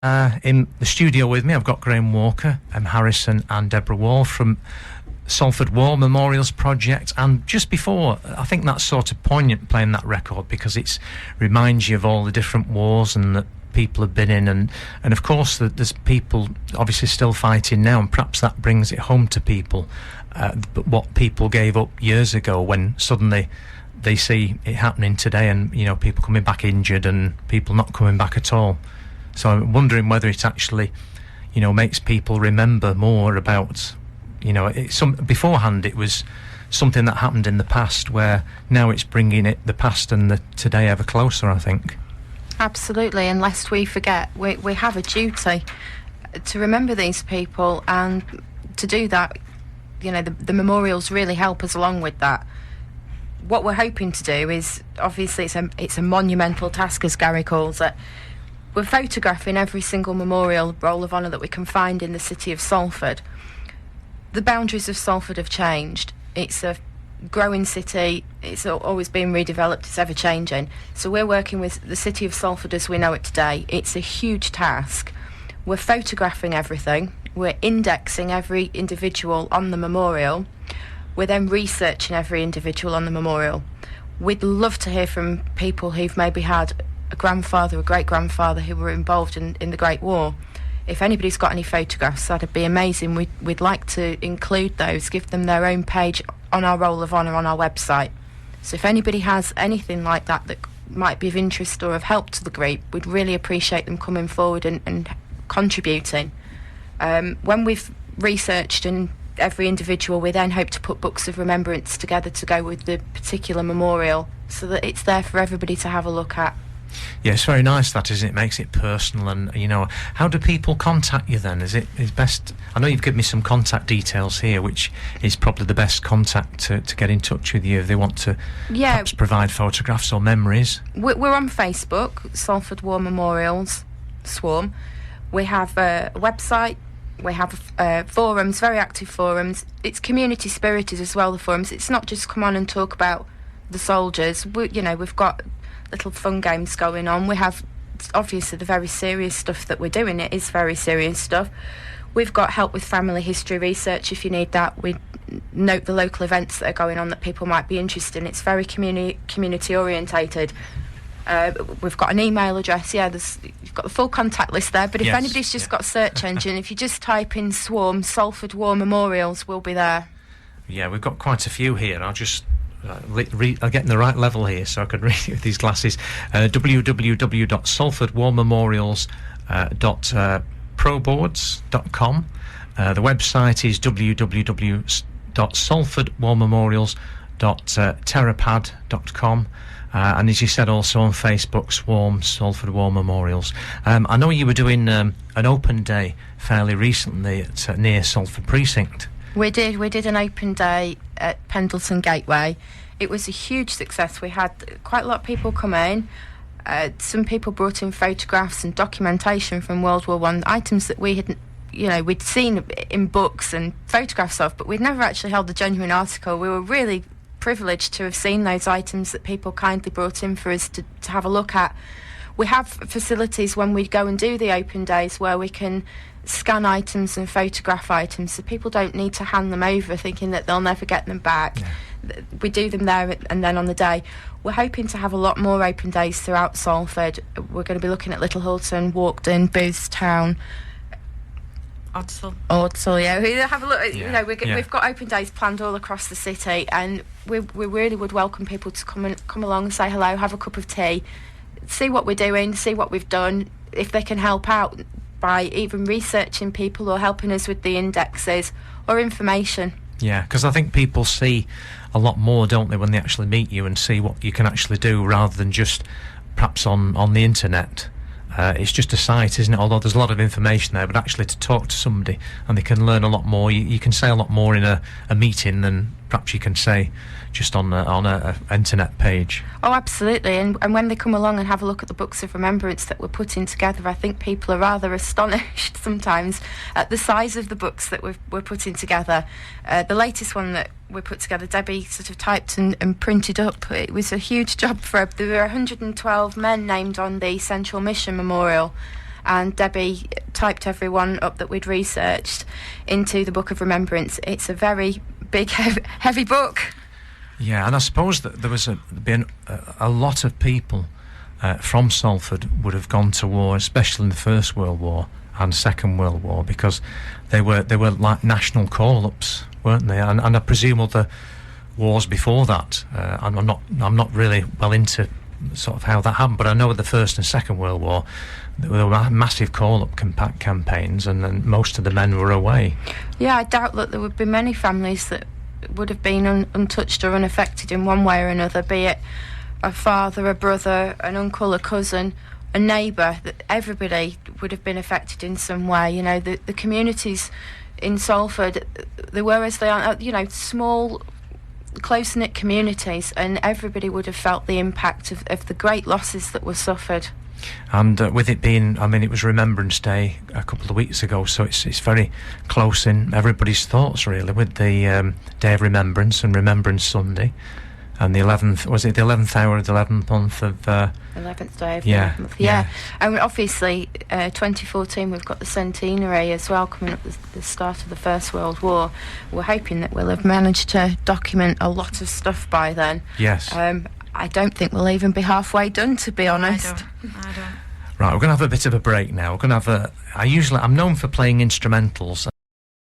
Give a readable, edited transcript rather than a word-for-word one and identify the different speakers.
Speaker 1: In the studio with me, I've got Graham Walker, Harrison and Deborah Wall from Salford War Memorials Project. And just before, I think that's sort of poignant playing that record because it reminds you of all the different wars and that people have been in. And of course, there's people obviously still fighting now, and perhaps that brings it home to people. But what people gave up years ago when suddenly they see it happening today and, you know, people coming back injured and people not coming back at all. So I'm wondering whether it actually, you know, makes people remember more about, you know, beforehand it was something that happened in the past, where now it's bringing the past and the today ever closer, I think.
Speaker 2: Absolutely, and lest we forget, we have a duty to remember these people, and to do that, you know, the memorials really help us along with that. What we're hoping to do is, obviously it's a monumental task, as Gary calls it. We're photographing every single memorial roll of honour that we can find in the city of Salford. The boundaries of Salford have changed. It's a growing city. It's always been redeveloped. It's ever changing. So we're working with the city of Salford as we know it today. It's a huge task. We're photographing everything. We're indexing every individual on the memorial. We're then researching every individual on the memorial. We'd love to hear from people who've maybe had a grandfather, a great-grandfather who were involved in the Great War. If anybody's got any photographs, that'd be amazing. We'd like to include those, give them their own page on our Roll of Honour on our website. So if anybody has anything like that might be of interest or of help to the group, we'd really appreciate them coming forward and contributing. When we've researched and every individual, we then hope to put books of remembrance together to go with the particular memorial so that it's there for everybody to have a look at.
Speaker 1: Yeah, it's very nice, that, isn't it? It makes it personal. And, you know, how do people contact you then? Is best... I know you've given me some contact details here, which is probably the best contact to get in touch with you if they want to perhaps provide photographs or memories.
Speaker 2: We're on Facebook, Salford War Memorials, Swarm. We have a website. We have forums, very active forums. It's community spirited as well, the forums. It's not just come on and talk about the soldiers. We've got little fun games going on. We have obviously the very serious stuff that we're doing. It is very serious stuff. We've got help with family history research if you need that. We note the local events that are going on that people might be interested in. It's very community orientated. We've got an email address. You've got the full contact list there, but if anybody's just got a search engine, if you just type in Swarm Salford War Memorials, we'll be there.
Speaker 1: Yeah, we've got quite a few here. I'll just I'm getting the right level here so I can read it with these glasses. www.salfordwarmemorials.proboards.com. The website is www.salfordwarmemorials.terrapad.com. And as you said, also on Facebook, Swarm Salford War Memorials. I know you were doing an open day fairly recently near Salford Precinct.
Speaker 2: We did an open day at Pendleton Gateway. It was a huge success. We had quite a lot of people come in. Some people brought in photographs and documentation from World War I, items that we'd seen in books and photographs of, but we'd never actually held a genuine article. We were really privileged to have seen those items that people kindly brought in for us to have a look at. We have facilities when we go and do the open days where we can scan items and photograph items, so people don't need to hand them over thinking that they'll never get them back. Yeah. We do them there and then on the day. We're hoping to have a lot more open days throughout Salford. We're going to be looking at Little Hulton, Walkden, Boothstown, Ordsall, yeah. We have a look. We've got open days planned all across the city, and we really would welcome people to come along and say hello, have a cup of tea, see what we're doing, see what we've done, if they can help out by even researching people or helping us with the indexes or information.
Speaker 1: Yeah, because I think people see a lot more, don't they, when they actually meet you and see what you can actually do rather than just perhaps on the internet. It's just a site, isn't it? Although there's a lot of information there, but actually to talk to somebody and they can learn a lot more. You can say a lot more in a meeting than perhaps you can say just on a internet page.
Speaker 2: Oh, absolutely. And when they come along and have a look at the books of remembrance that we're putting together, I think people are rather astonished sometimes at the size of the books that we're putting together. The latest one that we put together, Debbie sort of typed and printed up. It was a huge job for her. There were 112 men named on the Central Mission Memorial, and Debbie typed everyone up that we'd researched into the Book of Remembrance. It's a very big, heavy book.
Speaker 1: Yeah, and I suppose that there was been a lot of people from Salford would have gone to war, especially in the First World War and Second World War, because they were like national call-ups, weren't they? And I presume other wars before that. I'm not really well into sort of how that happened, but I know with the First and Second World War there were massive call-up campaigns, and then most of the men were away.
Speaker 2: Yeah, I doubt that there would be many families that would have been untouched or unaffected in one way or another, be it a father, a brother, an uncle, a cousin, a neighbour. That everybody would have been affected in some way. You know, the communities in Salford, they were as they are, you know, small, close-knit communities, and everybody would have felt the impact of the great losses that were suffered.
Speaker 1: And with it being, I mean, it was Remembrance Day a couple of weeks ago, so it's very close in everybody's thoughts, really, with the Day of Remembrance and Remembrance Sunday, and the 11th, was it the 11th hour of the 11th month of...
Speaker 2: 11th day of the 11th month, yeah. And obviously, 2014, we've got the centenary as well, coming up the start of the First World War. We're hoping that we'll have managed to document a lot of stuff by then.
Speaker 1: Yes.
Speaker 2: I don't think we'll even be halfway done, to be honest.
Speaker 3: I don't.
Speaker 1: Right, we're going to have a bit of a break now. We're going to have I'm known for playing instrumentals.